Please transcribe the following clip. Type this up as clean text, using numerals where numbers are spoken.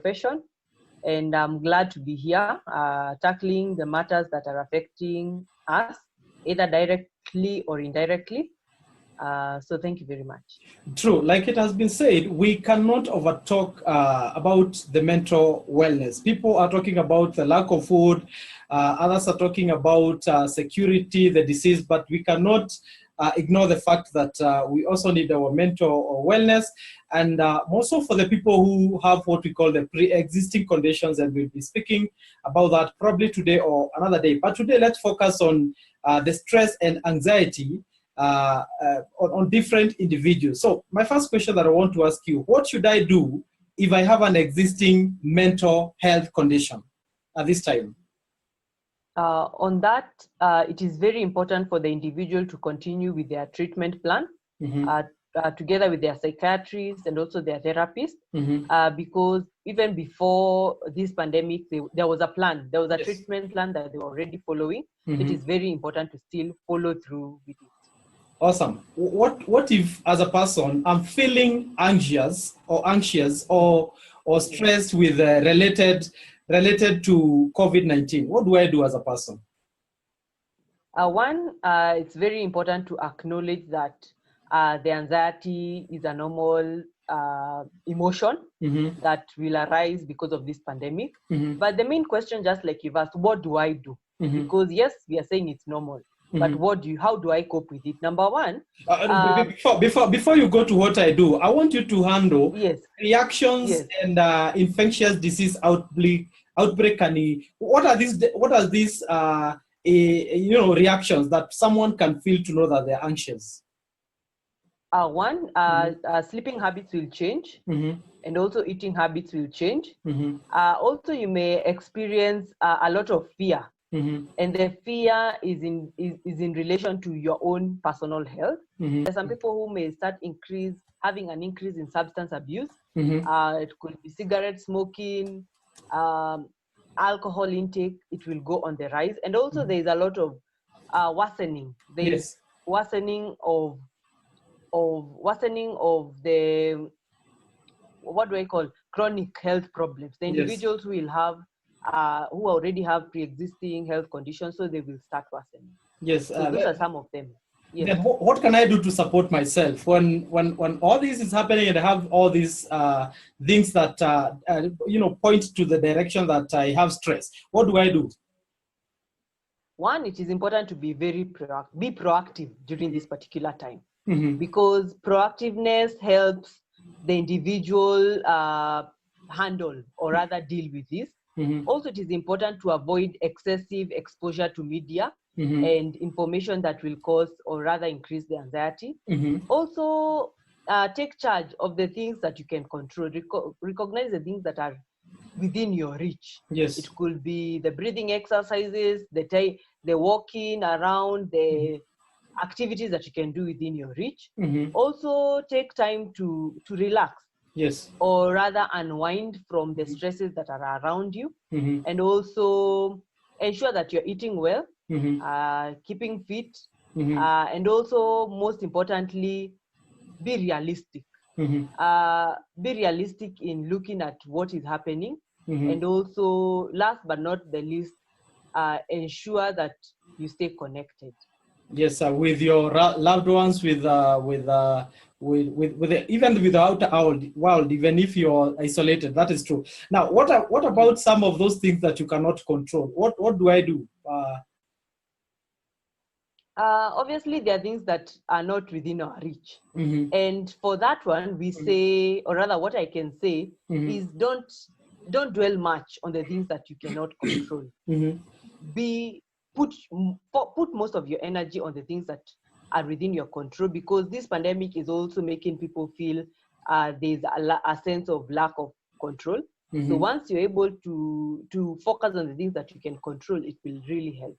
profession, and I'm glad to be here tackling the matters that are affecting us, either directly or indirectly. So thank you very much. True. Like it has been said, we cannot overtalk about the mental wellness. People are talking about the lack of food. Others are talking about security, the disease, but we cannot ignore the fact that we also need our mental wellness. And also for the people who have what we call the pre-existing conditions, and we'll be speaking about that probably today or another day. But today, let's focus on the stress and anxiety on different individuals. So my first question that I want to ask you, what should I do if I have an existing mental health condition at this time? On that, it is very important for the individual to continue with their treatment plan together with their psychiatrists and also their therapists, because even before this pandemic, there was a plan, there was a treatment plan that they were already following. It is very important to still follow through with it. Awesome. What if, as a person, I'm feeling anxious or stressed with related to COVID-19? What do I do as a person? One, it's very important to acknowledge that the anxiety is a normal emotion that will arise because of this pandemic. But the main question, just like you've asked, what do I do? Because yes, we are saying it's normal. But how do I cope with it? Number one, before you go to what I do, I want you to handle reactions and infectious disease outbreak. What are these reactions that someone can feel to know that they're anxious? One, sleeping habits will change, and also eating habits will change. Also, you may experience a lot of fear. And the fear is in relation to your own personal health. There's some people who may start having an increase in substance abuse. It could be cigarette smoking, alcohol intake. It will go on the rise. And also there is a lot of worsening. There is worsening of the, what do I call, chronic health problems. The individuals who will have who already have pre-existing health conditions, so they will start worsening. Yes, so these are some of them. Yes. Then what can I do to support myself when all this is happening and I have all these things that point to the direction that I have stress? What do I do? One, it is important to be very proactive during this particular time, because proactiveness helps the individual handle or rather deal with this. Also, it is important to avoid excessive exposure to media and information that will cause or rather increase the anxiety. Also, take charge of the things that you can control. Recognize the things that are within your reach. It could be the breathing exercises, the walking around, the activities that you can do within your reach. Also, take time to relax. Or rather unwind from the stresses that are around you, and also ensure that you're eating well, keeping fit, and also most importantly, be realistic. Be realistic in looking at what is happening, and also last but not the least, ensure that you stay connected. Yes, with your loved ones, with even without our world, even if you're isolated, that is true. Now, what about some of those things that you cannot control? What do I do? Obviously, there are things that are not within our reach, and for that one, we say, or rather, what I can say is don't dwell much on the things that you cannot control. Put most of your energy on the things that are within your control, because this pandemic is also making people feel there's a sense of lack of control. So once you're able to focus on the things that you can control, it will really help.